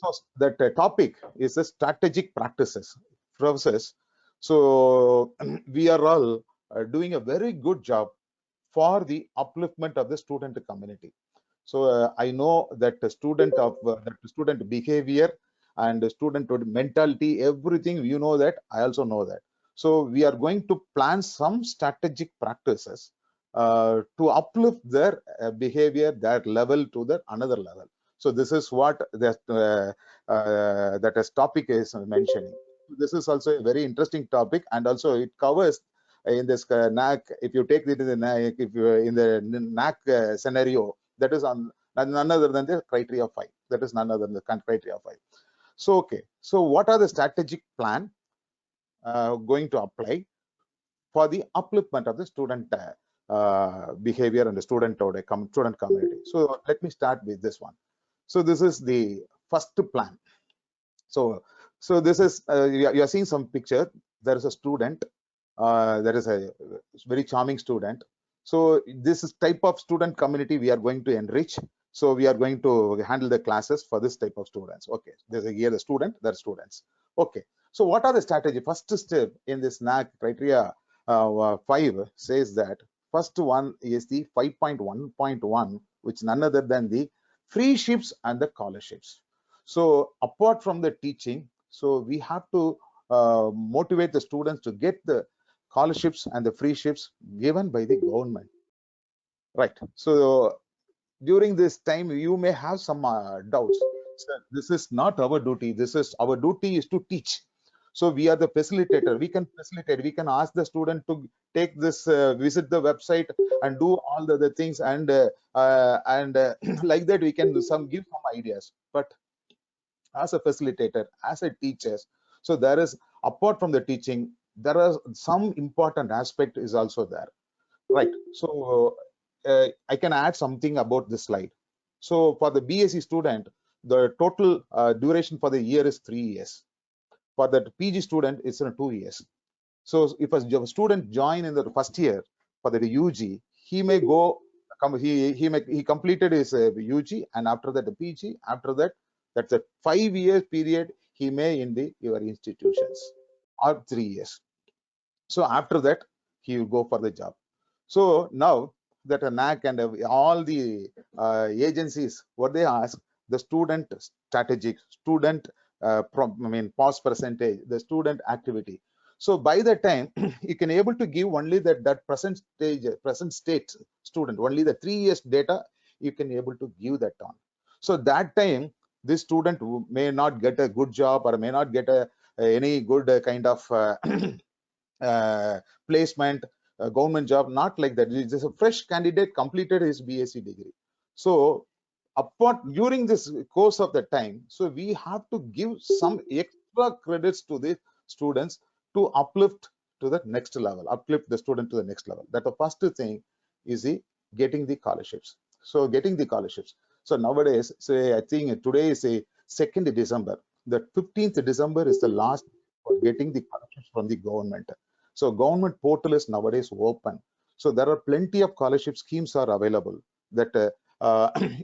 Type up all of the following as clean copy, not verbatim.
So that topic is the strategic practices process. So we are all doing a very good job for the upliftment of the student community. So I know that the student behavior and the student mentality, everything, you know that, I also know that. So we are going to plan some strategic practices to uplift their behavior, their level to the another level. So this is what that as topic is mentioning. This is also a very interesting topic, and also it covers in this NAC. If you take it in the NAC, if you in the NAC scenario, that is on none other than the criteria 5. That is none other than the criteria 5. So okay, so what are the strategic plan going to apply for the upliftment of the student behavior and the student community? So let me start with this one. So this is the first plan. So this is you are seeing some picture. There is a student. There is a very charming student. So this is type of student community we are going to enrich. So we are going to handle the classes for this type of students. Okay, there's here the student, there are students. Okay, so what are the strategy? First step in this NAC criteria 5 says that first one is the 5.1.1, which none other than the free ships and the scholarships. So apart from the teaching, so we have to motivate the students to get the scholarships and the free ships given by the government, right? So during this time you may have some doubts. Sir, this is not our duty, this is our duty is to teach. So we are the facilitator, we can facilitate, we can ask the student to take this visit the website and do all the other things, and like that we can give some ideas. But as a facilitator, as a teacher, so there is, apart from the teaching, there are some important aspect is also there, right? So I can add something about this slide. So for the BSc student, the total duration for the year is 3 years. For the PG student, it's in 2 years. So if a student join in the first year for the UG, he may go, he completed his UG, and after that the PG. After that, that's a 5 year period he may in the your institutions, or 3 years. So after that he will go for the job. So now that a NAC and all the agencies, what they ask, the student strategic, student past percentage, the student activity. So by the time you can able to give only that present state student, only the 3 years data you can able to give that on. So that time this student may not get a good job, or may not get any good kind of placement, government job, not like that. It's just a fresh candidate completed his BSc degree. So apart during this course of the time, so we have to give some extra credits to the students to uplift to the next level, uplift the student to the next level. That the first thing is the getting the scholarships. So getting the scholarships. So nowadays, say I think today is a 2nd December. The 15th December is the last for getting the scholarships from the government. So government portal is nowadays open. So there are plenty of scholarship schemes are available. That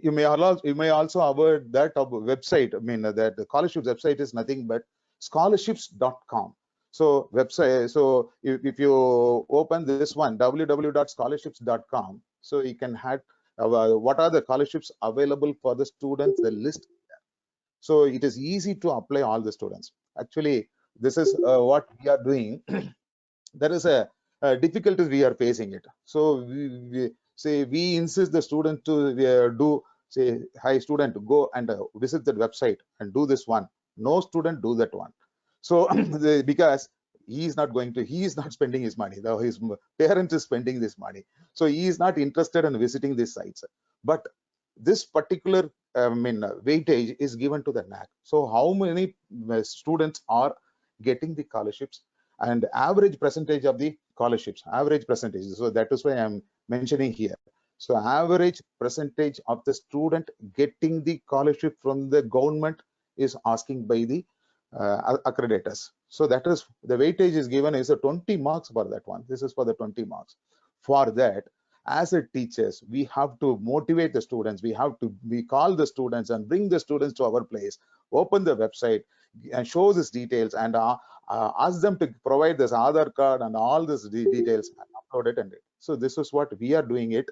you may also avoid that of website. I mean that the scholarship website is nothing but scholarships.com. So website. So if you open this one, www.scholarships.com, so you can have what are the scholarships available for the students, the list. So it is easy to apply all the students. Actually, this is what we are doing. There is a difficulties we are facing it. So we insist the student to do, say, hi student, go and visit that website and do this one. No student do that one. So because he is not spending his money, though his parent is spending this money, so he is not interested in visiting these sites. But this particular weightage is given to the NAC. So how many students are getting the scholarships, and average percentage of the scholarships, average percentage. So that is why I'm mentioning here. So average percentage of the student getting the scholarship from the government is asking by the accreditors. So that is the weightage is given is a 20 marks for that one. This is for the 20 marks. For that, as a teachers, we have to motivate the students. We call the students and bring the students to our place, open the website and show these details, and ask them to provide this Aadhaar card and all these details and upload it. And so this is what we are doing it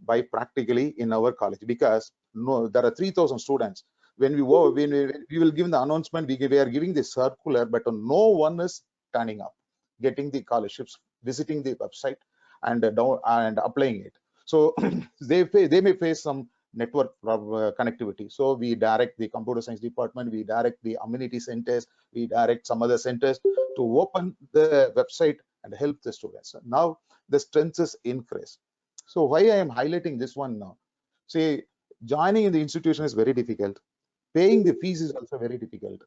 by practically in our college, because no, there are 3,000 students. When we will give the announcement, we are giving the circular, but no one is turning up, getting the scholarships, visiting the website, and and applying it. So they may face some network connectivity. So we direct the computer science department, we direct the amenity centers, we direct some other centers to open the website and help the students. Now the strength is increased. So why I am highlighting this one now? See, joining in the institution is very difficult. Paying the fees is also very difficult,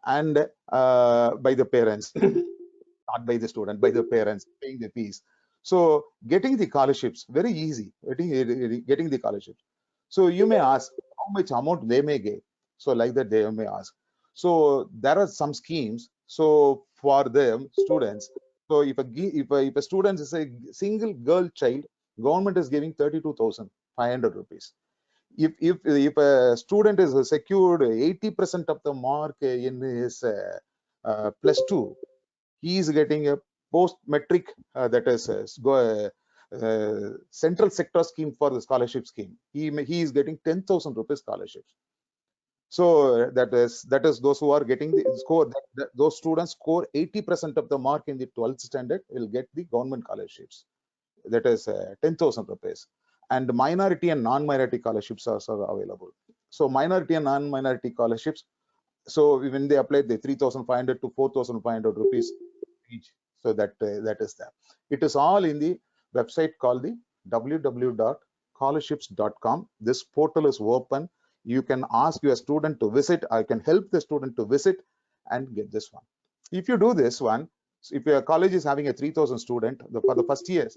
and by the parents, not by the student, by the parents paying the fees. So getting the scholarships very easy. Getting the scholarships. So you may ask how much amount they may get. So like that they may ask. So there are some schemes. So for them students. So if a student is a single girl child, government is giving 32,500 rupees. If a student is secured 80% of the mark in his plus two, he is getting a post metric, that is central sector scheme for the scholarship scheme. He is getting 10,000 rupees scholarships. So that is those who are getting the score, those students score 80% of the mark in the 12th standard will get the government scholarships, that is 10,000 rupees. And minority and non-minority scholarships are also available. So minority and non-minority scholarships, so when they apply the 3,500 to 4,500 rupees each, so that is there. It is all in the website called the www.scholarships.com. This portal is open. You can ask your student to visit. I can help the student to visit and get this one. If you do this one, so if your college is having a 3,000 student, for the first year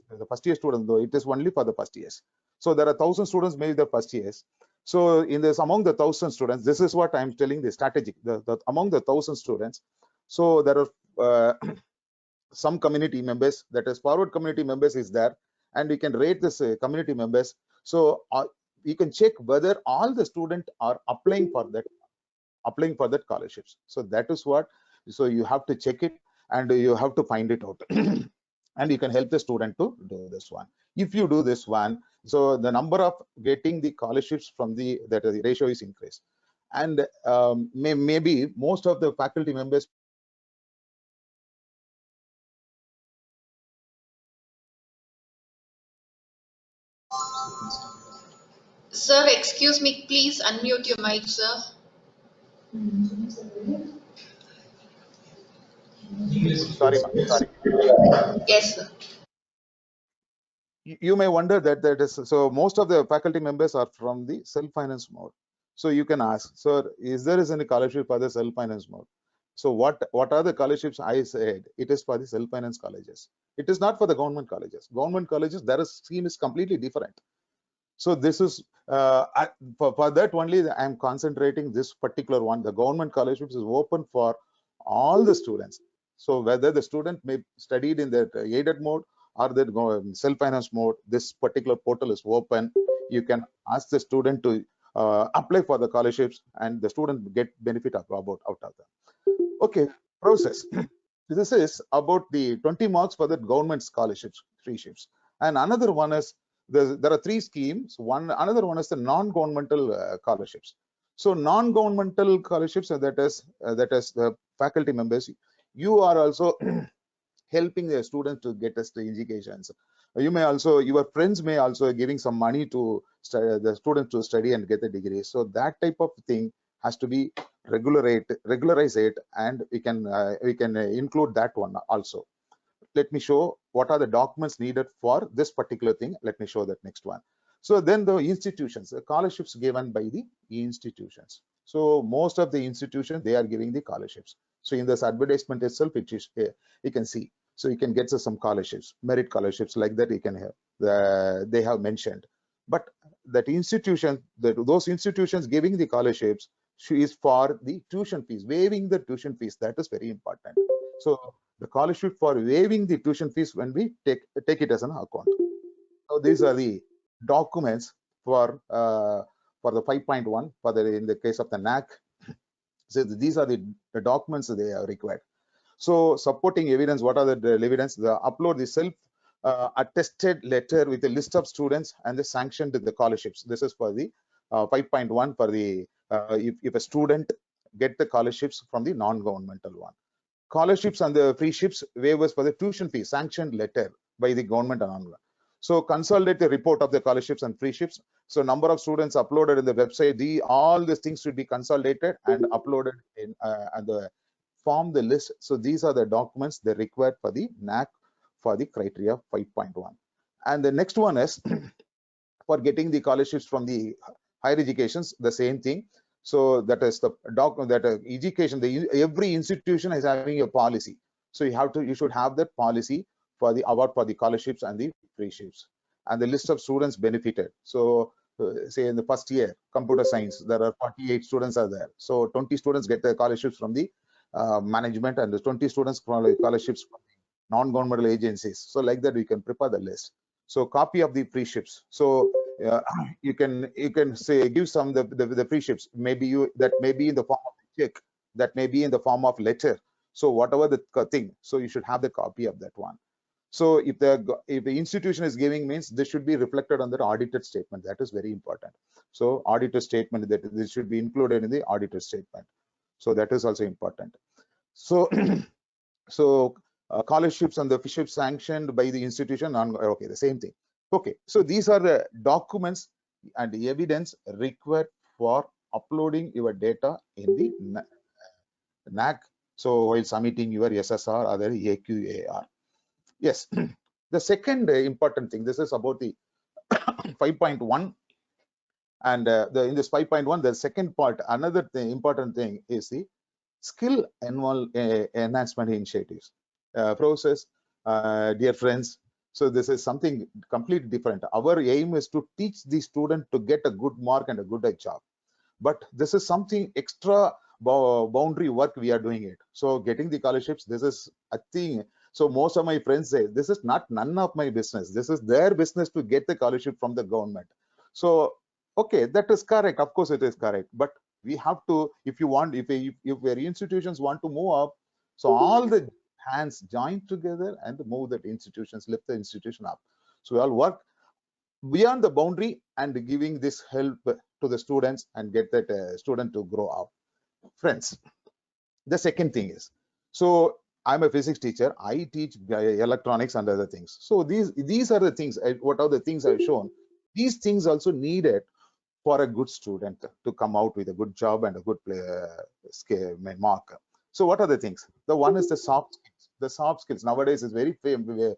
student, though, it is only for the first years. So there are 1,000 students maybe the first years. So in this, among the 1,000 students, this is what I'm telling the strategic, among the 1,000 students. So there are some community members, that is forward community members is there, and we can rate this community members. So you can check whether all the students are applying for that scholarships. So that is what, so you have to check it and you have to find it out. And you can help the student to do this one. If you do this one, so the number of getting the scholarships from the ratio is increased. And maybe most of the faculty members. Sir, excuse me, please unmute your mic, sir. Sorry. Yes, sir. You may wonder that is, so most of the faculty members are from the self-finance mode. So you can ask, sir, is there any scholarship for the self-finance mode? So what are the scholarships? I said it is for the self-finance colleges. It is not for the government colleges. Government colleges, their scheme is completely different. So this is for that only I am concentrating this particular one. The government scholarships is open for all the students. So whether the student may studied in the aided mode or the self-finance mode, this particular portal is open. You can ask the student to apply for the scholarships, and the student get benefit out of them. Okay, process. This is about the 20 marks for the government scholarships, three ships. And another one is, there are three schemes. Another one is the non-governmental scholarships. So non-governmental scholarships, that is the faculty members. You are also helping the students to get us the educations. You may also, your friends may also giving some money to the students to study and get the degree. So that type of thing has to be regularize it, and we can include that one also. Let me show what are the documents needed for this particular thing. Let me show that next one. So then the institutions, the scholarships given by the institutions. So most of the institutions, they are giving the scholarships. So in this advertisement itself, it is you can see. So you can get some scholarships, merit scholarships like that. You can have they have mentioned. But that institution, those institutions giving the scholarships is for the tuition fees, waiving the tuition fees. That is very important. So the scholarship for waiving the tuition fees when we take it as an account. So these are the documents for the 5.1 for the in the case of the NAC. So these are the documents they are required. So supporting evidence, what are the evidence? The upload the self attested letter with a list of students and the sanctioned the scholarships. This is for the 5.1 for the if a student get the scholarships from the non-governmental one. Scholarships and the free ships waivers for the tuition fee sanctioned letter by the government and online. So consolidate the report of the scholarships and free ships. So number of students uploaded in the website, all these things should be consolidated and uploaded in and the form the list. So these are the documents they required for the NAC for the criteria 5.1. And the next one is for getting the scholarships from the higher educations, the same thing. So that is the document that education, every institution is having a policy. So you should have that policy for the award for the scholarships and the free ships and the list of students benefited. So say in the first year computer science, there are 48 students are there. So 20 students get the scholarships from the management and the 20 students scholarships from the non-governmental agencies. So like that we can prepare the list. So copy of the free ships. So you can say give some the free ships. Maybe that may be in the form of a check, that may be in the form of letter. So whatever the thing, so you should have the copy of that one. So if the institution is giving means this should be reflected on the audited statement. That is very important. So audited statement, that this should be included in the audited statement. So that is also important. So so scholarships and the fellowship sanctioned by the institution okay, the same thing. Okay, so these are the documents and the evidence required for uploading your data in the NAC. So while submitting your SSR or the AQAR. Yes, the second important thing, this is about the 5.1, and in this 5.1, the second part, another important thing is the skill enhancement initiatives. Process, dear friends, so this is something completely different. Our aim is to teach the student to get a good mark and a good job, but this is something extra boundary work we are doing it. So getting the scholarships, this is a thing. So most of my friends say this is not none of my business, this is their business to get the scholarship from the government. So okay, that is correct, of course it is correct, but we have to, if you want, if your institutions want to move up, so all the hands join together and move that institutions, lift the institution up. So we all work beyond the boundary and giving this help to the students and get that student to grow up. Friends, the second thing is, so I'm a physics teacher, I teach electronics and other things. So these are the things, what are the things I've shown. These things also needed for a good student to come out with a good job and a good mark. So what are the things? The one is the soft skills. The soft skills nowadays is very famous.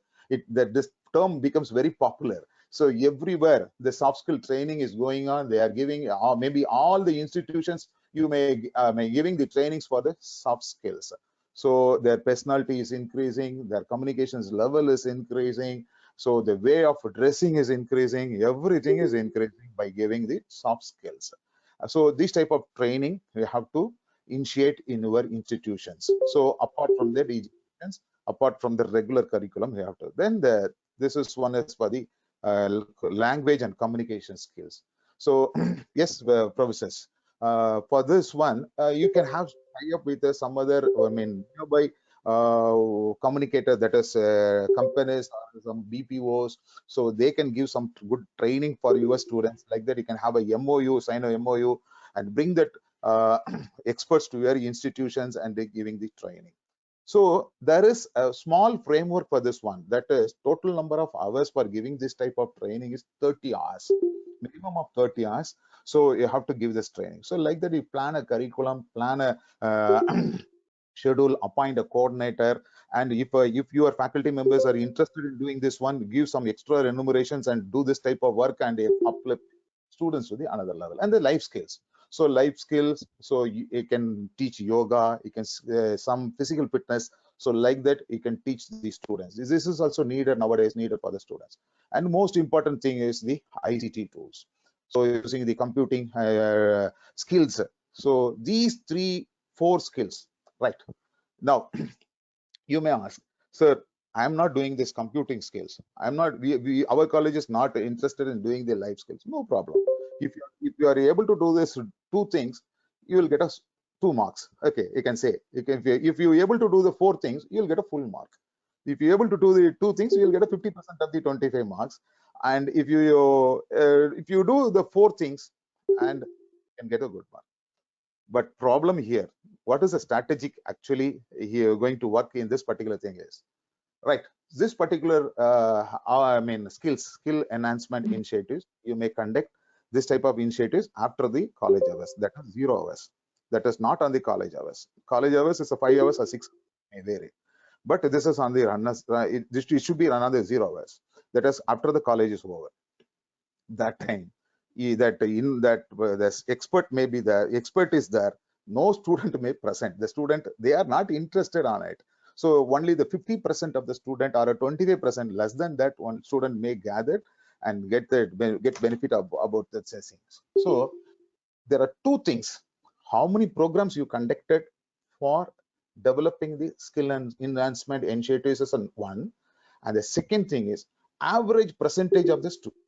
That this term becomes very popular. So everywhere the soft skill training is going on. They are giving, maybe all the institutions you may giving the trainings for the soft skills. So their personality is increasing, their communications level is increasing. So the way of dressing is increasing, everything is increasing by giving the soft skills. So this type of training you have to initiate in your institutions. So apart from that, apart from the regular curriculum, you have to. Then this is one is for the language and communication skills. So yes, professors, for this one, you can have tie up with some other, nearby communicator, that is companies or some BPOs, so they can give some good training for your students. Like that, you can have a MOU, sign a MOU, and bring that experts to your institutions and they giving the training. So there is a small framework for this one. That is, total number of hours for giving this type of training is 30 hours, minimum of 30 hours. So you have to give this training. So like that, you plan a curriculum, plan a schedule, appoint a coordinator, and if your faculty members are interested in doing this one, give some extra remunerations and do this type of work and uplift students to the another level. And the life skills. So life skills, so you can teach yoga, you can some physical fitness. So like that, you can teach the students. This is also needed nowadays, needed for the students. And most important thing is the ICT tools. So using the computing skills. So these 3-4 skills, right? Now, you may ask, sir, I am not doing this computing skills. I'm not. Our college is not interested in doing the life skills. No problem. If you are able to do this two things, you will get us 2 marks. Okay, you can say. If you are able to do the 4 things, you will get a full mark. If you're able to do the 2 things, you will get a 50% of the 25 marks. And if you do the 4 things, and you can get a good mark. But problem here, what is the strategic actually here going to work in this particular thing is, right, this particular skill enhancement initiatives, you may conduct this type of initiatives after the college hours, that is 0 hours, that is not on the college hours. College hours is a 5 hours or 6 may vary, but this is on the runners, it should be run on the 0 hours, that is after the college is over. That time, this expert may be there, expert is there, no student may present, the student, they are not interested on it. So only the 50% of the student or a 25% less than that one student may gather and get benefit about the things. So there are two things: how many programs you conducted for developing the skill and enhancement initiatives is one, and the second thing is average percentage of the student.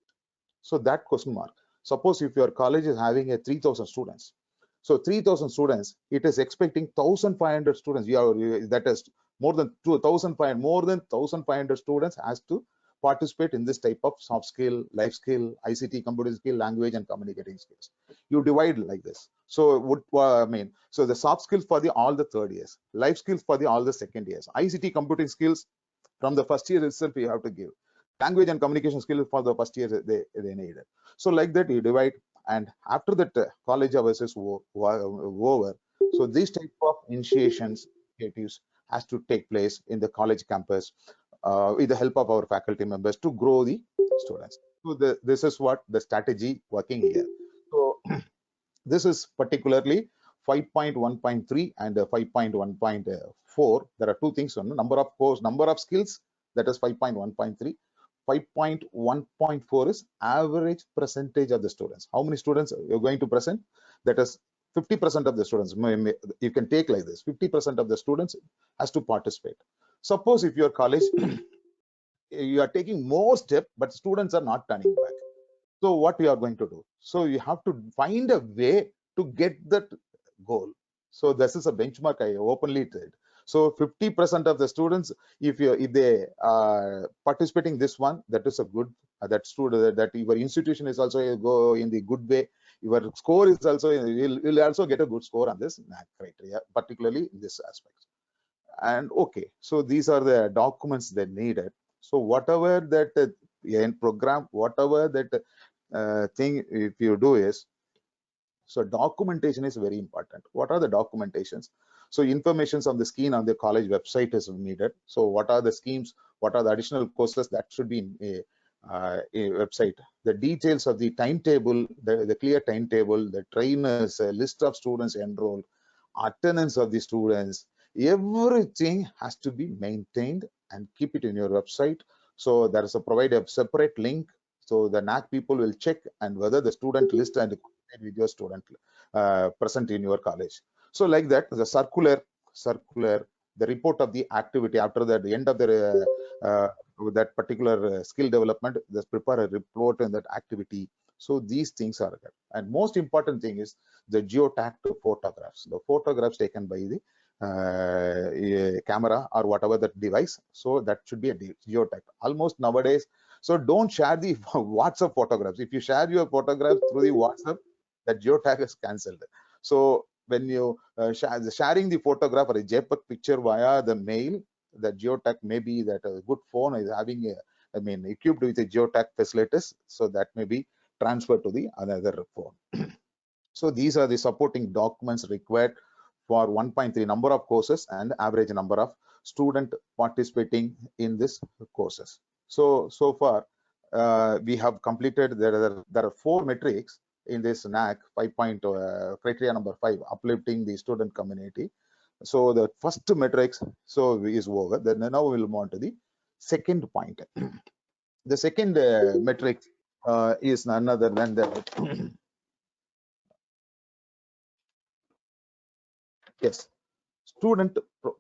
So that question mark. Suppose if your college is having a 3,000 students, so 3,000 students, it is expecting 1,500 students. That is more than 2,500, more than 1,500 students has to participate in this type of soft skill, life skill, ICT, computer skill, language, and communicating skills. You divide like this. So so the soft skills for the all the third years, life skills for the all the second years, ICT, computing skills from the first year itself you have to give, language and communication skill for the first year they need it. So like that you divide, and after that college hours is over. So these type of initiatives has to take place in the college campus with the help of our faculty members to grow the students. So this is what the strategy working here. So this is particularly 5.1.3 and 5.1.4. There are two things on the number of skills, that is 5.1.3. 5.1.4 is average percentage of the students. How many students you're going to present? That is 50% of the students. You can take like this: 50% of the students has to participate. Suppose if your college you are taking more step, but students are not turning back. So what we are going to do? So you have to find a way to get that goal. So this is a benchmark I openly said. So 50% of the students, if they are participating this one, that is a good that student that your institution is also go in the good way. Your score is also you'll also get a good score on this NAAC criteria, particularly in this aspect. And okay, so these are the documents that needed. So whatever that in program, whatever that thing if you do is, so documentation is very important. What are the documentations? So informations on the scheme on the college website is needed. So what are the schemes, what are the additional courses that should be in a website, the details of the timetable, the clear timetable, the trainers, a list of students enrolled, attendance of the students, everything has to be maintained and keep it in your website. So there is a provide a separate link, so the NAAC people will check and whether the student list and with your student present in your college. So like that, the circular, the report of the activity after that, the end of the that particular skill development, just prepare a report in that activity. So these things are good. And most important thing is the geotagged photographs, the photographs taken by the camera or whatever that device. So that should be a geotag. Almost nowadays, so don't share the WhatsApp photographs. If you share your photographs through the WhatsApp, that geotag is cancelled. So when you sharing the photograph or a JPEG picture via the mail, the geotag may be that a good phone is having equipped with a geotag facilities, so that may be transferred to the another phone. So these are the supporting documents required for 1.3 number of courses and average number of student participating in this courses. So far we have completed. There are 4 metrics in this NAAC 5 point criteria number 5, uplifting the student community. So the first metrics is over. Then now we'll move on to the second point. The second metric is none other than the yes. student,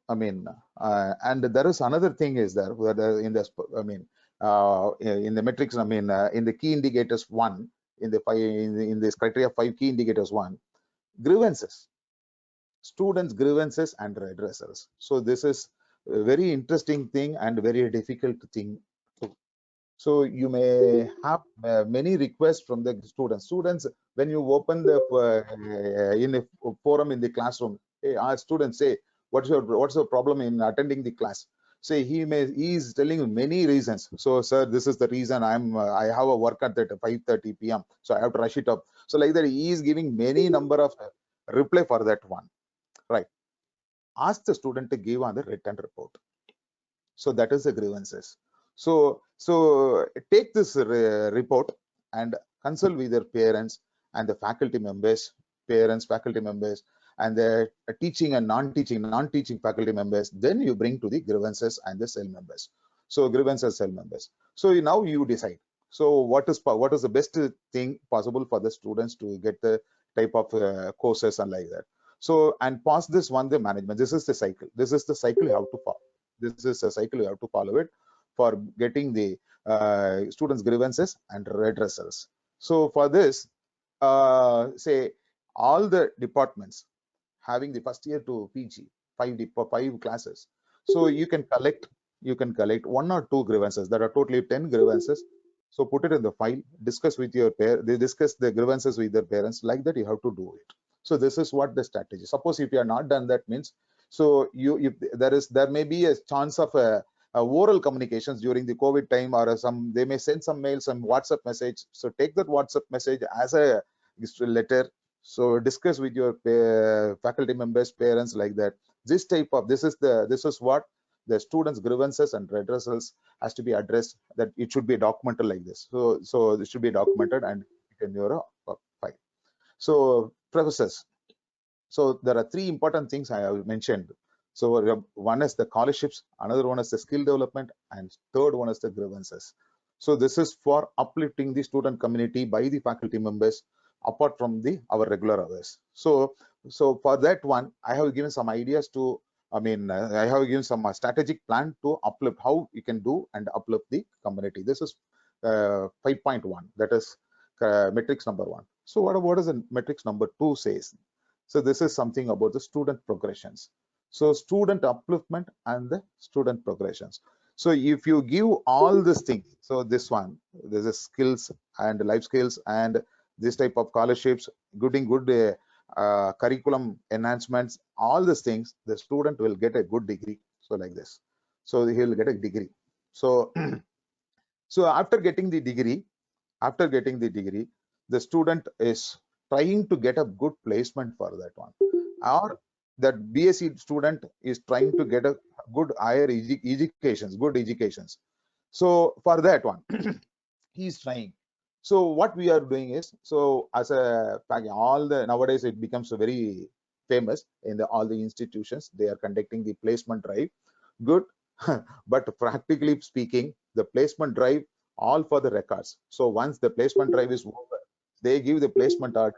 I mean, and there is another thing is there where in this, I mean, in the metrics, I mean, in the key indicators one, in the five, in this criteria five key indicators one, grievances, students grievances and redressals. So this is a very interesting thing and very difficult thing. So you may have many requests from the students. Students, when you open the in a forum in the classroom, our students say, what's your problem in attending the class? Say he is telling many reasons. So sir, this is the reason I have a work at 5:30 p.m. So I have to rush it up. So like that, he is giving many number of reply for that one. Right. Ask the student to give on the written report. So that is the grievances. So take this report and consult with their parents and the faculty members, parents, faculty members, and the teaching and non-teaching faculty members. Then you bring to the grievances and the cell members. So grievances, cell members. So now you decide. So what is the best thing possible for the students to get the type of courses and like that. So and pass this one the management. This is the cycle. This is the cycle you have to follow. This is a cycle you have to follow it for getting the students grievances and redressals. So for this, say all the departments having the first year to PG, five classes. So you can collect one or two grievances. There are totally 10 grievances. So put it in the file, discuss with your they discuss the grievances with their parents. Like that, you have to do it. So this is what the strategy. Suppose if you are not done, that means so if there may be a chance of a oral communications during the COVID time, or they may send some mail, some WhatsApp message. So take that WhatsApp message as a letter. So discuss with your faculty members, parents, like that. This is what the students grievances and redressals has to be addressed, that it should be documented like this. So this should be documented and in your file. So professors, so there are three important things I have mentioned. So one is the scholarships, another one is the skill development, and third one is the grievances. So this is for uplifting the student community by the faculty members apart from the our regular hours. So for that one, I have given some ideas to, I mean, I have given some strategic plan to uplift how you can do and uplift the community. This is 5.1, that is metrics number one. So what is the metrics number two says? So this is something about the student progressions. So student upliftment and the student progressions. So if you give all these things, so this one, there's a skills and life skills and this type of scholarships, good curriculum enhancements, all these things, the student will get a good degree. So like this. So he'll get a degree. So so after getting the degree, the student is trying to get a good placement for that one, or that BSc student is trying to get a good higher educations, good educations. So for that one, he is trying. So what we are doing is, so as a all the nowadays it becomes very famous in all the institutions. They are conducting the placement drive. Good, but practically speaking, the placement drive all for the records. So once the placement drive is over, they give the placement art,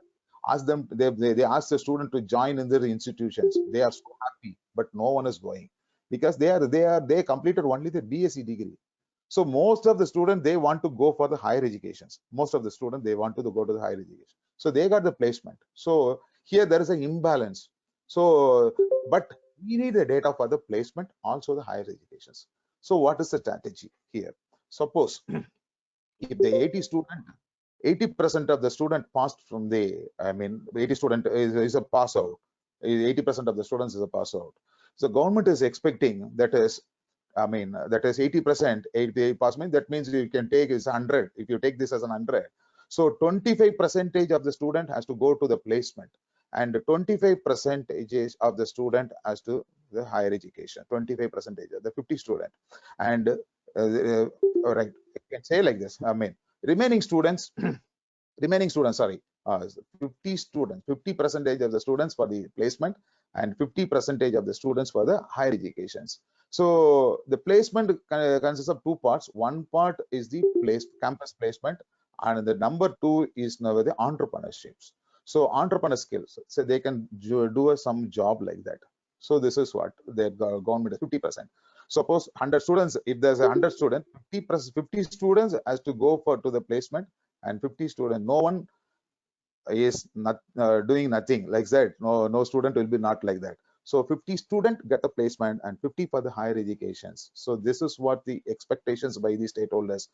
ask them, they ask the student to join in their institutions. They are so happy, but no one is going because they completed only the BSc degree. So most of the students, they want to go for the higher educations. Most of the students, they want to go to the higher education. So they got the placement. So here there is an imbalance. So, but we need the data for the placement, also the higher educations. So what is the strategy here? Suppose if the 80% of the student passed from the, I mean, 80 student is a pass out. 80% of the students is a pass out. So government is expecting that is, I mean, that is 80%, 80 pass means that means you can take is 100. If you take this as an 100, so 25% of the student has to go to the placement, and 25% of the student has to the higher education. 25% of the 50 student, and right, you can say like this. I mean, remaining students, sorry, 50 students, 50% of the students for the placement, and 50% of the students for the higher educations. So the placement consists of two parts. One part is the campus placement, and the number two is now the entrepreneurships. So entrepreneur skills, so they can do some job like that. So this is what the government is 50%. Suppose 100 students, if there's a 100 student, 50 students has to go for to the placement, and 50 students, no one is not doing nothing like that. No student will be not like that. So 50 student get a placement and 50 for the higher educations. So this is what the expectations by the stakeholders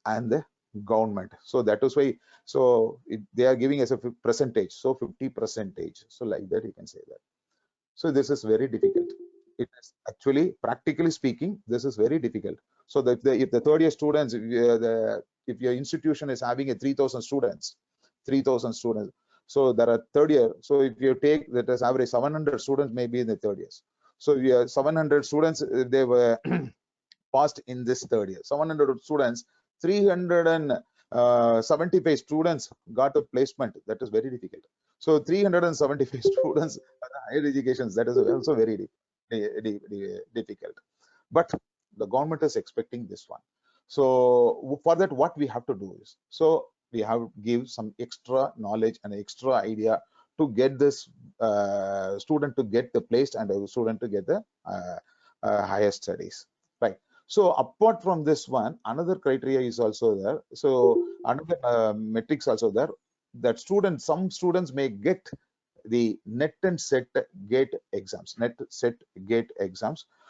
and the government. So that is why, so they are giving us a percentage, so 50 percentage, so like that you can say that. So this is very difficult. It is actually, practically speaking, this is very difficult. So that if the third year students, if your institution is having a 3,000 students, 3,000 students, so there are third year. So if you take that as average, 700 students maybe in the third years. So we are 700 students, they were passed in this third year. 700 students, 375 students got a placement. That is very difficult. So 375 students higher education, that is also very difficult. But the government is expecting this one. So for that, what we have to do is, so we have to give some extra knowledge and extra idea to get this student to get the place and the student to get the higher studies, right? So apart from this one, another criteria is also there. So another metrics also there, that some students may get the net and set gate exams,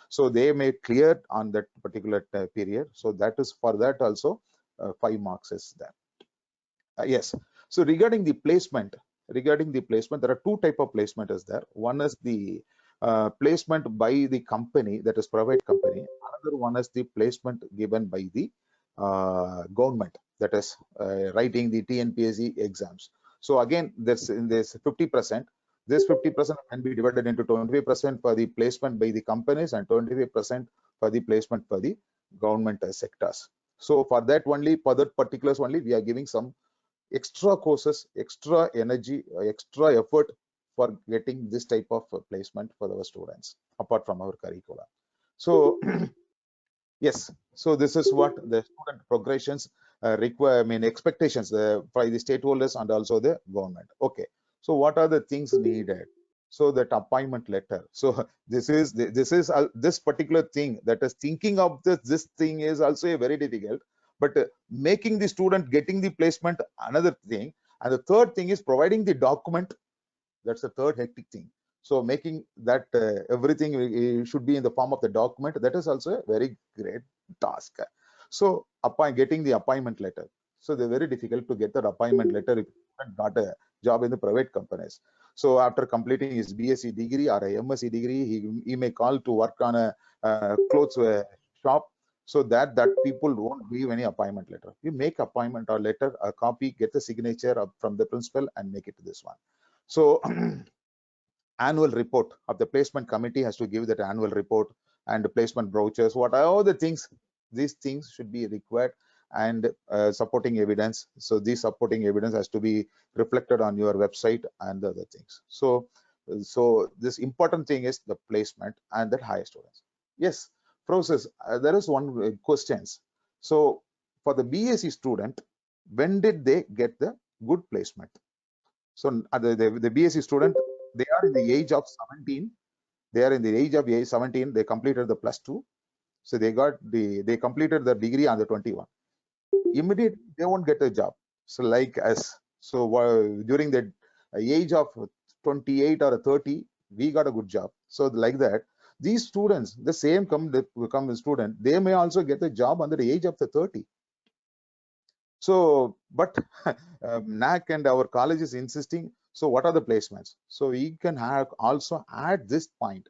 so they may clear on that particular period. So that is, for that also 5 marks is there. Yes. So regarding the placement, there are two type of placement is there. One is the placement by the company, that is private company. Another one is the placement given by the government, that is writing the TNPSC exams. So again, this in this 50%, this 50% can be divided into 25% for the placement by the companies and 25% for the placement for the government sectors. So for that only, for that particulars only, we are giving some extra courses, extra energy, extra effort for getting this type of placement for our students apart from our curricula. So yes, so this is what the student progressions require, I mean expectations by the stakeholders and also the government. Okay, so what are the things needed? So that appointment letter. So this particular thing, that is thinking of this thing is also a very difficult, but making the student getting the placement another thing, and the third thing is providing the document. That's the third hectic thing. So making that everything should be in the form of the document, that is also a very great task. So getting the appointment letter. So they're very difficult to get that appointment letter if you got a job in the private companies. So after completing his BSc degree or a MSc degree, he may call to work on a clothes shop, so that people won't give any appointment letter. You make appointment or letter, a copy, get the signature from the principal and make it to this one. So annual report of the placement committee has to give that annual report, and the placement brochures, what are all the things, these things should be required, and supporting evidence. So this supporting evidence has to be reflected on your website and the other things. So this important thing is the placement and that higher students. Yes, process. There is one questions. So for the BSc student, when did they get the good placement? So the BSc student, they are in the age of 17. They are in the age of 17. They completed the +2. So they completed the degree on the 21. Immediately they won't get a job. So like us. So during the age of 28 or 30, we got a good job. So like that, these students, the same become a student, they may also get a job under the age of the 30. So, but NAC and our college is insisting. So, what are the placements? So, we can also add this point.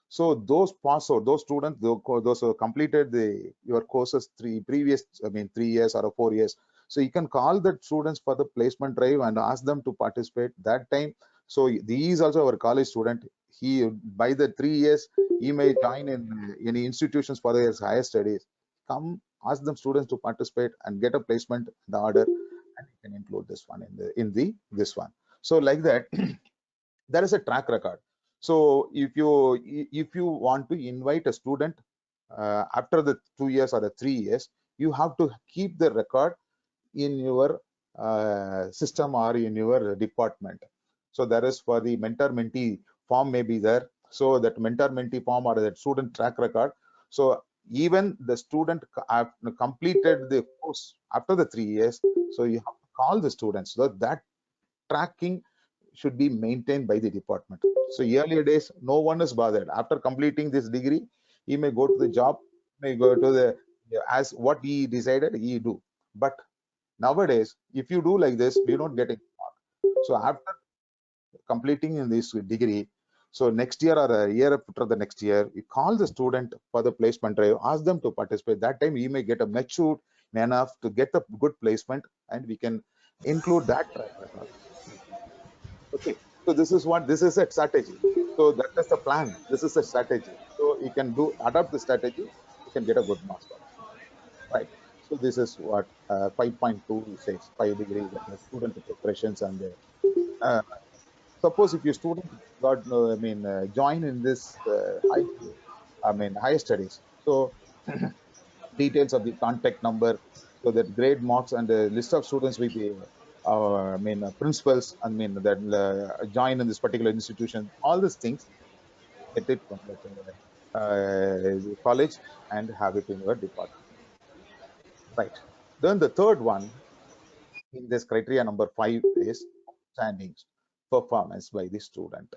So, those pass out, those students, those who completed your courses 3 years or 4 years. So, you can call the students for the placement drive and ask them to participate that time. So, these also our college student. He by the 3 years he may join in any institutions for his higher studies. Come, ask them students to participate and get a placement in the order, and you can include this one in the this one. So like that, there is a track record. So if you want to invite a student after the 2 years or the 3 years, you have to keep the record in your system or in your department. So there is, for the mentor mentee form may be there. So that mentor-mentee form or that student track record. So even the student have completed the course after the 3 years, so you have to call the students. So that tracking should be maintained by the department. So earlier days, no one is bothered. After completing this degree, he may go to the job, may go to the as what he decided he do. But nowadays, if you do like this, we don't get it. So after completing in this degree, so next year or a year after the next year, you call the student for the placement drive, ask them to participate. That time he may get a matured enough to get a good placement, and we can include that track record. Okay, so this is a strategy. So that is the plan. This is a strategy. So you can adopt the strategy, you can get a good marks for it. Right. So this is what 5.2 says, 5 degrees, that is student preparations and uh, suppose if your student got join in this higher studies. So details of the contact number, so that grade marks and the list of students with the principals, that join in this particular institution, all these things, get it from that college and have it in your department. Right. Then the third one in this criteria number 5 is outstanding performance by the student.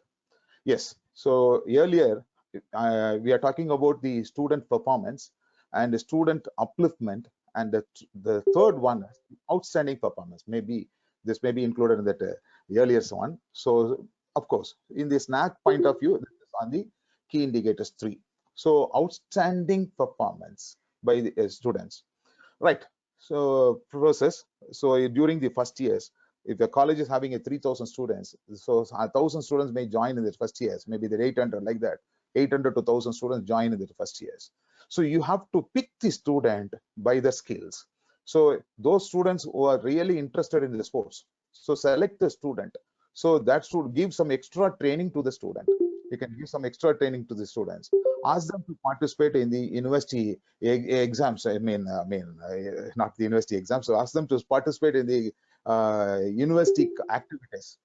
Yes. So earlier, we are talking about the student performance and the student upliftment, and the third one, outstanding performance. Maybe this may be included in that earlier one. So, of course, in this NAC point of view, this is on the key indicators 3. So, outstanding performance by the students. Right. So process. So during the first years, if the college is having a 3,000 students, so 1,000 students may join in the first years. Maybe they're 800 like that. 800 to 1,000 students join in the first years. So you have to pick the student by the skills. So those students who are really interested in the sports, so select the student. So that should give some extra training to the student. You can give some extra training to the students. Ask them to participate in the university exams. Not the university exams. So ask them to participate in the university activities.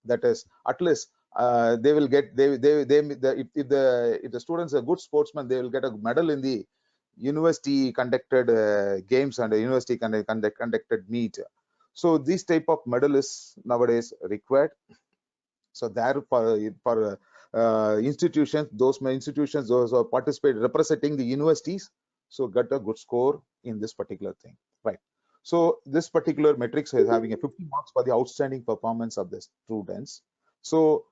That is, at least they will get if the students are good sportsmen, they will get a medal in the university conducted games and the university conducted meet. So this type of medal is nowadays required. So there for institutions, those who participate representing the universities, so get a good score in this particular thing, right? So this particular metrics is having a 50 marks for the outstanding performance of the students. So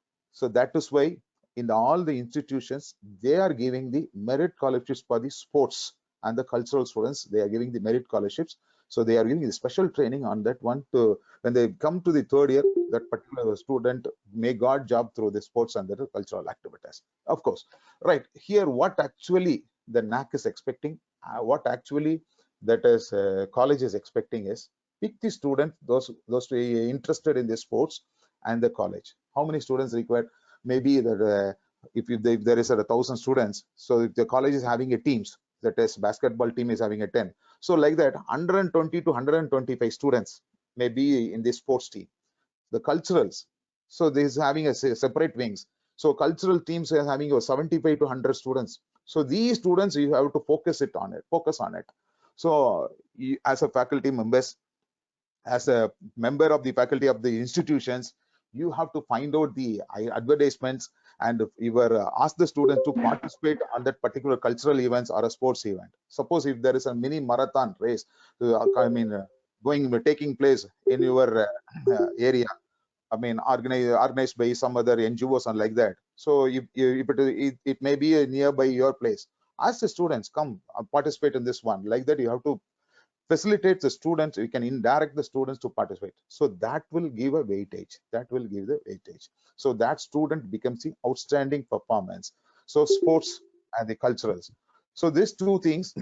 that is why in all the institutions they are giving the merit scholarships for the sports and the cultural students. They are giving the merit scholarships. So they are giving the special training on that one to when they come to the third year, that particular student may got job through the sports and the cultural activities. Of course, right here, what actually the NAC is expecting, what actually that is college is expecting is pick the student, those interested in the sports and the college. How many students required? Maybe that if there is 1,000 students, so if the college is having a teams, that is basketball team is having a 10, so like that 120 to 125 students may be in the sports team. The culturals, so this is having a separate wings. So cultural teams are having 75 to 100 students. So these students, you have to focus on it. So you, as a faculty members, as a member of the faculty of the institutions, you have to find out the advertisements, and you were ask the students to participate on that particular cultural events or a sports event. Suppose if there is a mini marathon race, going taking place in your area, organized by some other NGOs and like that. So if it may be nearby your place, ask the students, come participate in this one. Like that, you have to facilitate the students. You can indirect the students to participate. So that will give a weightage. That will give the weightage. So that student becomes the outstanding performance. So sports and the culturals. So these two things.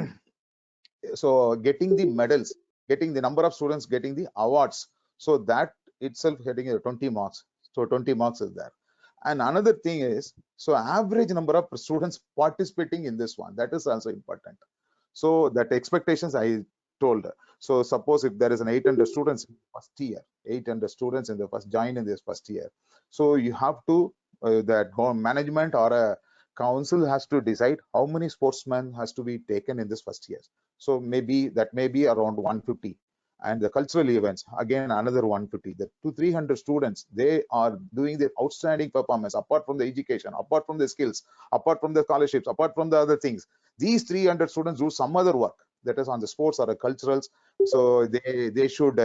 So getting the medals, getting the number of students getting the awards, so that itself getting a 20 marks. So 20 marks is there. And another thing is, so average number of students participating in this one, that is also important. So that expectations I told. So suppose if there is an 800 students in the first year, 800 students in the first join in this first year, so you have to that management or a council has to decide how many sportsmen has to be taken in this first year. So maybe that may be around 150, and the cultural events again another 150. The 200-300 students, they are doing the outstanding performance apart from the education, apart from the skills, apart from the scholarships, apart from the other things. These 300 students do some other work that is on the sports or the culturals. So they should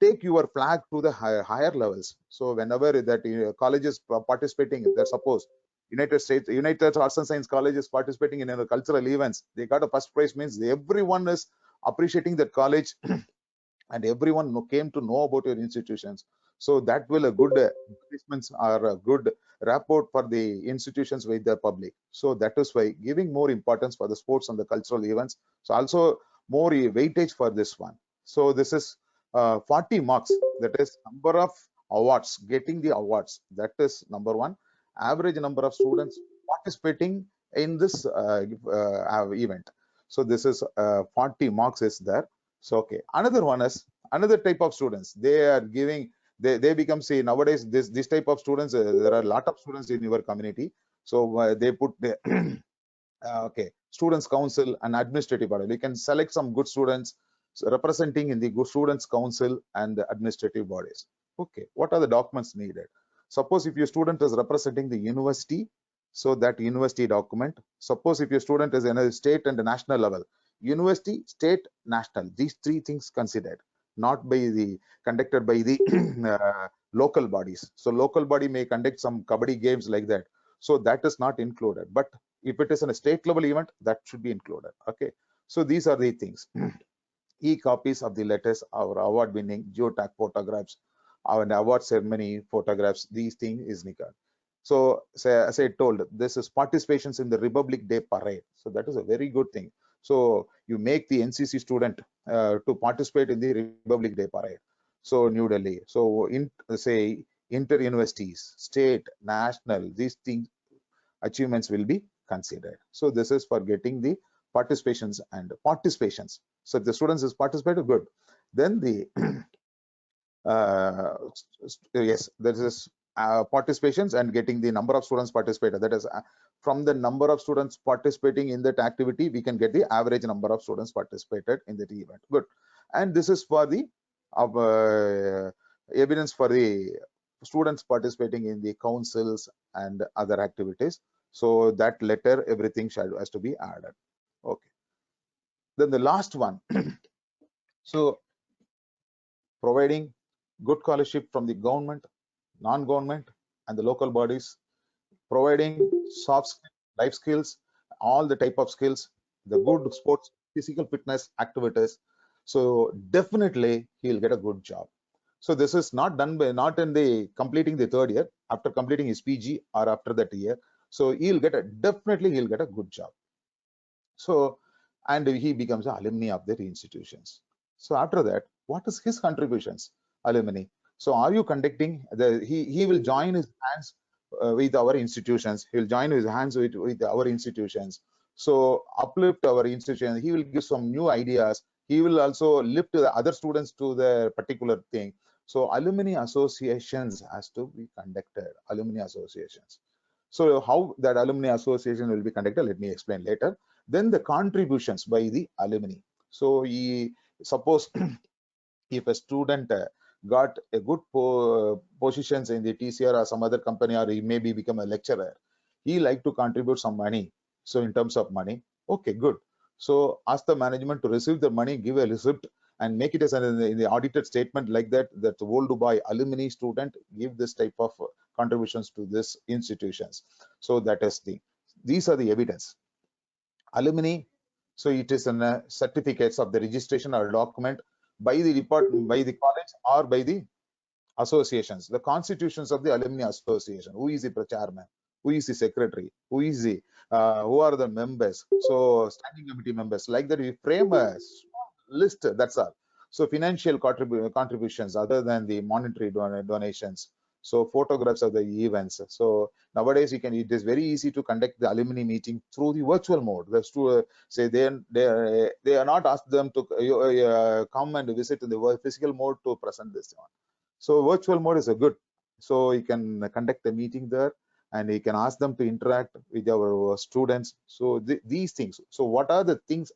take your flag to the higher levels. So whenever that colleges participating, that suppose United Arts and Science College is participating in cultural events, they got a first prize, means everyone is appreciating that college and everyone came to know about your institutions. So that will a good placements or a good rapport for the institutions with the public. So that is why giving more importance for the sports and the cultural events. So also more weightage for this one. So this is 40 marks, that is number of awards, getting the awards, that is number one. Average number of students participating in this event. So this is 40 marks is there. So okay, another one is another type of students. They are giving, they become, say nowadays this type of students. There are a lot of students in your community. So they put the okay, students council and administrative body. You can select some good students representing in the good students council and the administrative bodies. Okay, what are the documents needed? Suppose if your student is representing the university, so that university document. Suppose if your student is in a state and a national level, university, state, national, these three things considered, not by the conducted by the local bodies. So local body may conduct some kabaddi games like that, so that is not included. But if it is in a state level event, that should be included. Okay, so these are the things. E-copies of the letters, our award winning geotag photographs, our award ceremony photographs, these things is needed. So as I told, this is participations in the Republic Day parade. So that is a very good thing. So you make the NCC student to participate in the Republic Day parade. So New Delhi. So in say inter universities, state, national, these things achievements will be considered. So this is for getting the participations and participations. So if the students is participated, good. Then the uh, yes, there is participations and getting the number of students participated. That is from the number of students participating in that activity, we can get the average number of students participated in that event. Good. And this is for the evidence for the students participating in the councils and other activities. So that letter, everything has to be added. Okay. Then the last one. So providing good scholarship from the government, non-government, and the local bodies, providing soft life skills, all the type of skills, the good sports, physical fitness activities. So definitely he'll get a good job. So this is not done by not in the completing the third year, after completing his PG or after that year. So he'll get a definitely he'll get a good job. So and he becomes an alumni of their institutions. So after that, what is his contributions? Alumni. So are you conducting the he will join his hands with our institutions. He will join his hands with our institutions. So uplift our institutions. He will give some new ideas. He will also lift the other students to the particular thing. So alumni associations has to be conducted. Alumni associations. So how that alumni association will be conducted, let me explain later. Then the contributions by the alumni. So he suppose if a student got a good positions in the TCR or some other company, or he maybe become a lecturer, he like to contribute some money. So in terms of money, okay, good. So ask the management to receive the money, give a receipt, and make it as in the audited statement like that. That World Dubai alumni student give this type of contributions to this institutions. So that is these are the evidence. Alumni, so it is in certificates of the registration or document by the department, by the college, or by the associations, the constitutions of the alumni association. Who is the chairman? Who is the secretary? Who are the members? So standing committee members, like that we frame a list. That's all. So financial contributions other than the monetary donations. So photographs of the events. So nowadays it is very easy to conduct the alumni meeting through the virtual mode. That's to say they are not asked them to come and visit in the physical mode to present this one. So virtual mode is a good. So you can conduct the meeting there, and you can ask them to interact with our students. So these things. So what are the things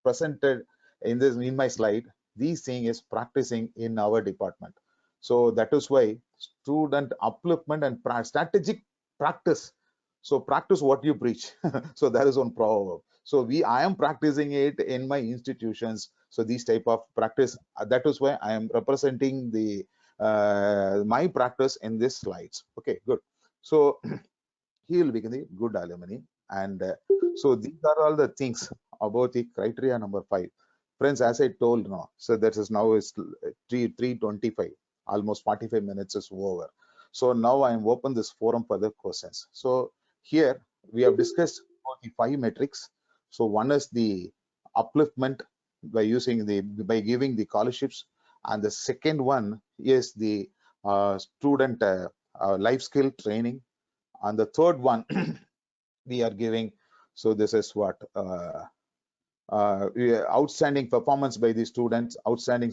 presented in my slide? These things is practicing in our department. So that is why student upliftment and strategic practice. So practice what you preach. So that is one proverb. So I am practicing it in my institutions. So these type of practice, that is why I am representing the my practice in these slides. Okay, good. So he will become the good alumni. And so these are all the things about the criteria number 5. Friends, as I told now, so that is now is 3:25, almost 45 minutes is over. So now I am open this forum for the questions. So here we have discussed about the 5 metrics. So one is the upliftment by using by giving the scholarships, and the second one is the student life skill training, and the third one we are giving. So this is what outstanding performance by the students, outstanding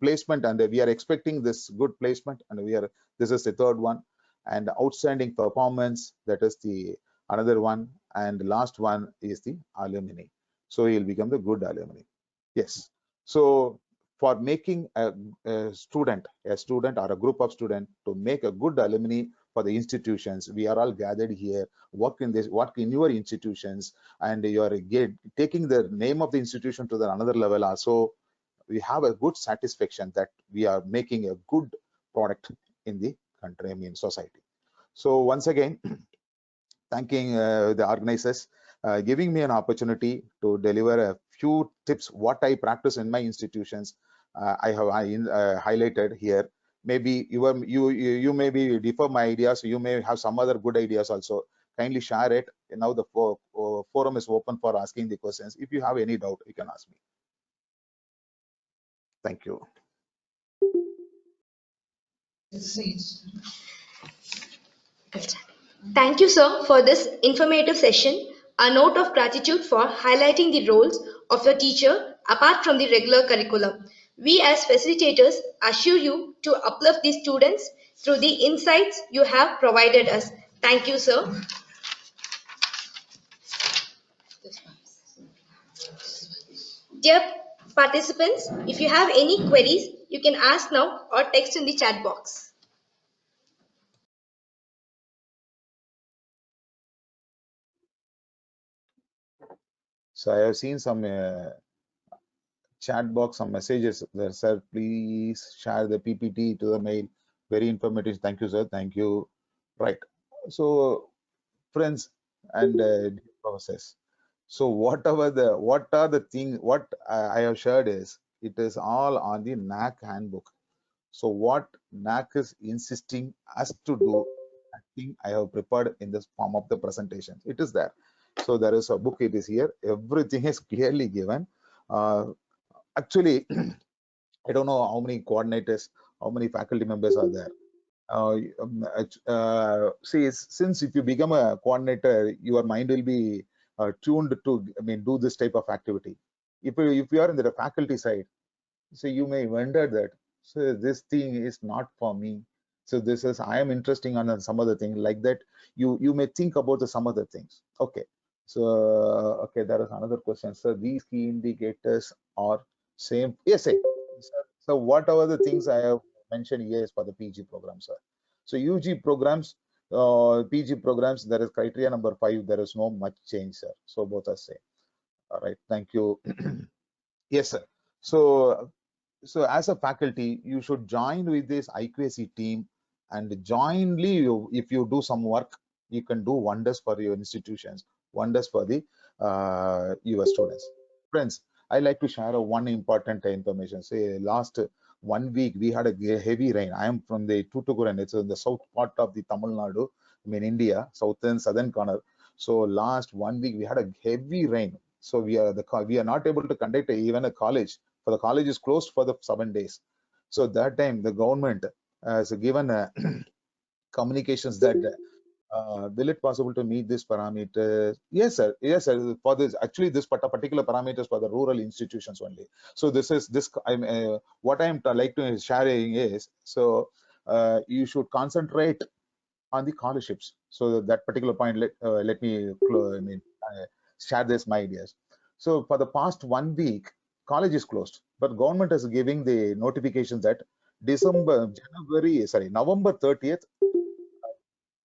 placement, and we are expecting this good placement, and this is the third one. And outstanding performance, that is the another one, and the last one is the alumni. So he'll become the good alumni. Yes. So for making a student or a group of students to make a good alumni for the institutions, we are all gathered here, work in your institutions, and you are taking the name of the institution to the another level also. We have a good satisfaction that we are making a good product in the country, society. So once again, thanking the organizers, giving me an opportunity to deliver a few tips what I practice in my institutions. I have highlighted here. Maybe you may be differ my ideas. You may have some other good ideas also. Kindly share it. Now the forum is open for asking the questions. If you have any doubt, you can ask me. Thank you. Thank you, sir, for this informative session. A note of gratitude for highlighting the roles of your teacher apart from the regular curriculum. We, as facilitators, assure you to uplift the students through the insights you have provided us. Thank you, sir. Dear participants, if you have any queries, you can ask now or text in the chat box. So I have seen some chat box, some messages there, sir. Please share the PPT to the mail. Very informative. Thank you, sir. Thank you. Right. So, friends and professors. So, what are the things what I have shared is it is all on the NAC handbook. So, what NAC is insisting us to do, I think I have prepared in this form of the presentation. It is there. So, there is a book. It is here. Everything is clearly given. Uh, Actually, I don't know how many coordinators, how many faculty members are there. See, since if you become a coordinator, your mind will be tuned to, do this type of activity. If you are in the faculty side, so you may wonder that, so this thing is not for me. So this is, I am interesting on some other thing like that. You may think about some other things. Okay. So, okay, there is another question. So these key indicators are same. Yes, sir. So what are the things I have mentioned here is for the PG programs, sir. So UG programs, PG programs, there is criteria number 5. There is no much change, sir. So both are same. All right. Thank you. Yes, sir. So as a faculty, you should join with this IQAC team, and jointly, if you do some work, you can do wonders for your institutions, wonders for the your students. Friends, I like to share one important information. Say last 1 week we had a heavy rain. I am from the Tuticorin. It's in the south part of the Tamil Nadu, India, southern corner. So last 1 week we had a heavy rain. So we are not able to conduct even a college, for the college is closed for the 7 days. So that time the government has given communications that will it possible to meet this parameter? Yes, sir. Yes, sir. For this, actually, this particular parameters for the rural institutions only. So this is this. I'm what I'm like to sharing is so. you should concentrate on the scholarships. So that particular point, let me share this my ideas. So for the past 1 week, college is closed, but government is giving the notification that November 30th,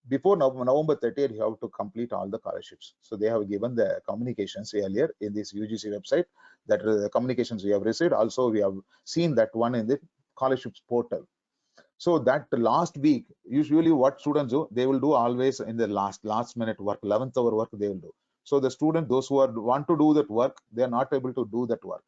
before November 30th, you have to complete all the scholarships. So they have given the communications earlier in this UGC website, that the communications we have received. Also, we have seen that one in the scholarships portal. So that last week, usually what students do, they will do always in the last minute work, 11th hour work they will do. So the student, those who want to do that work, they are not able to do that work.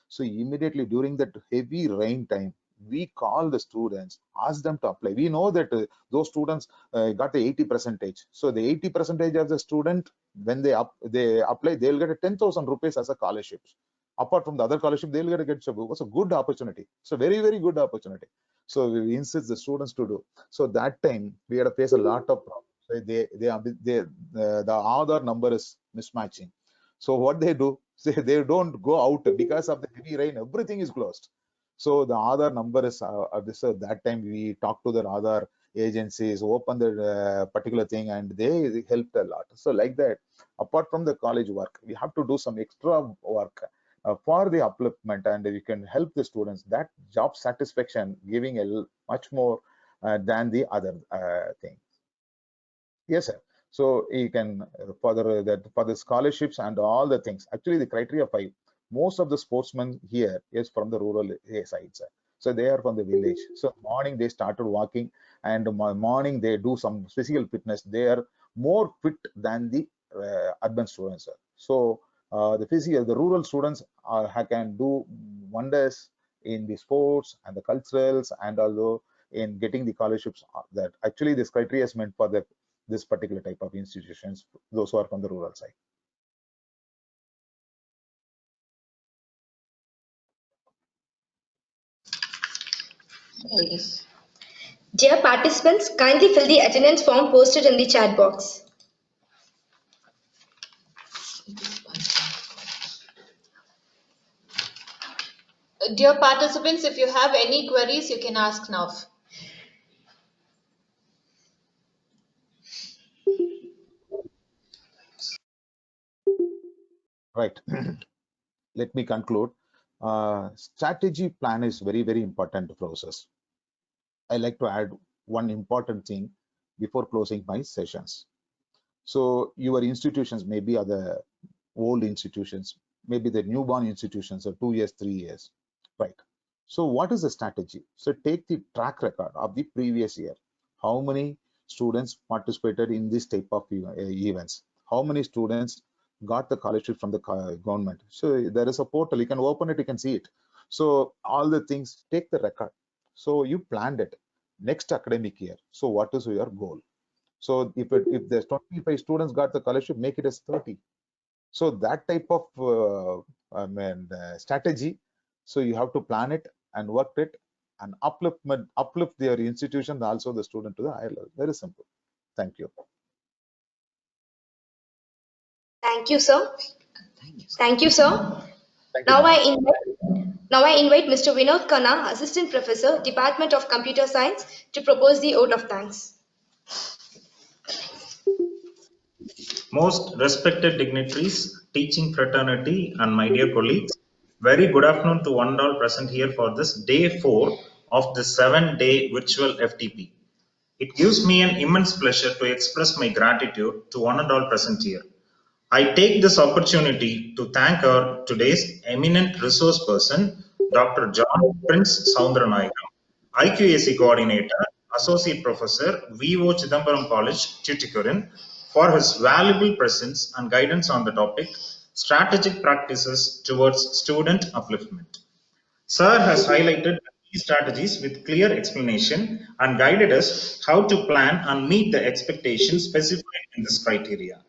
So immediately during that heavy rain time, we call the students, ask them to apply. We know that those students got the 80 percentage. So the 80 percentage of the student, when they apply, they'll get a 10,000 rupees as a scholarship. Apart from the other scholarship, they'll get it was a good opportunity. So very, very good opportunity. So we insist the students to do. So that time we had to face a lot of problems. So the Aadhaar number is mismatching. So what they do, they don't go out because of the heavy rain. Everything is closed. So the Aadhaar number is that time we talked to the Aadhaar agencies, open the particular thing, and they helped a lot. So like that, apart from the college work, we have to do some extra work for the upliftment, and we can help the students. That job satisfaction giving much more than the other thing. Yes, sir. So you can further that for the scholarships and all the things. Actually, the criteria 5. Most of the sportsmen here is from the rural sides. So they are from the village. So morning they started walking, and morning they do some physical fitness. They are more fit than the urban students. Sir. So the rural students can do wonders in the sports and the culturals, and also in getting the scholarships. That actually this criteria is meant for this particular type of institutions, those who are from the rural side. Yes. Dear participants, kindly fill the attendance form posted in the chat box. Dear participants, if you have any queries, you can ask now. Right. Let me conclude. Strategy plan is very, very important process. I like to add one important thing before closing my sessions. So your institutions maybe are the old institutions, maybe the newborn institutions are 2 years, 3 years, right? So what is the strategy? So take the track record of the previous year. How many students participated in this type of events? How many students got the scholarship from the government? So there is a portal, you can open it, you can see it. So all the things, take the record. So you planned it next academic year. So what is your goal? So if there's 25 students got the scholarship, make it as 30. So that type of strategy. So you have to plan it and work it and uplift their institution, also the student to the higher level. Very simple. Thank you. Thank you, sir. Thank you, sir. Thank you, Now madam. now I invite Mr. Vinod Khanna, Assistant Professor, Department of Computer Science, to propose the vote of thanks. Most respected dignitaries, teaching fraternity, and my dear colleagues, very good afternoon to one and all present here for this day 4 of the 7-day virtual FTP. It gives me an immense pleasure to express my gratitude to one and all present here. I take this opportunity to thank our today's eminent resource person, Dr. John Prince Soundaranayakam, IQAC Coordinator, Associate Professor, VO Chidambaram College, Tuticorin, for his valuable presence and guidance on the topic, Strategic Practices Towards Student Upliftment. Sir has highlighted key strategies with clear explanation and guided us how to plan and meet the expectations specified in this criteria.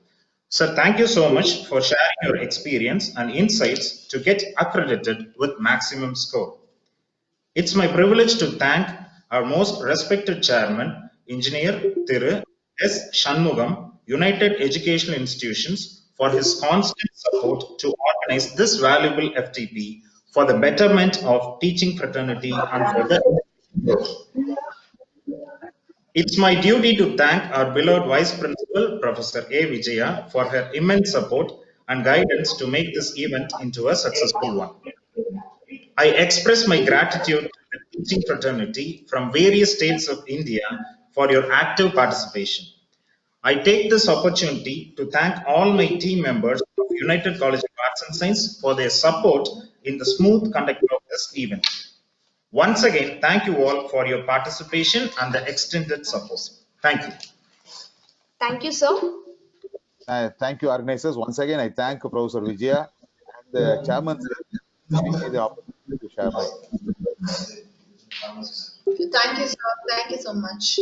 Sir, thank you so much for sharing your experience and insights to get accredited with maximum score. It's my privilege to thank our most respected chairman, Engineer Thiru S. Shanmugam, United Educational Institutions, for his constant support to organize this valuable FTP for the betterment of teaching fraternity and for the growth. It's my duty to thank our beloved Vice Principal, Professor A. Vijaya, for her immense support and guidance to make this event into a successful one. I express my gratitude to the teaching fraternity from various states of India for your active participation. I take this opportunity to thank all my team members of United College of Arts and Science for their support in the smooth conduct of this event. Once again, thank you all for your participation and the extended support. Thank you. Thank you, sir. Thank you, organizers. Once again, I thank Professor Vijaya and the chairman sir, giving me the opportunity to share my. Thank you, sir. Thank you so much.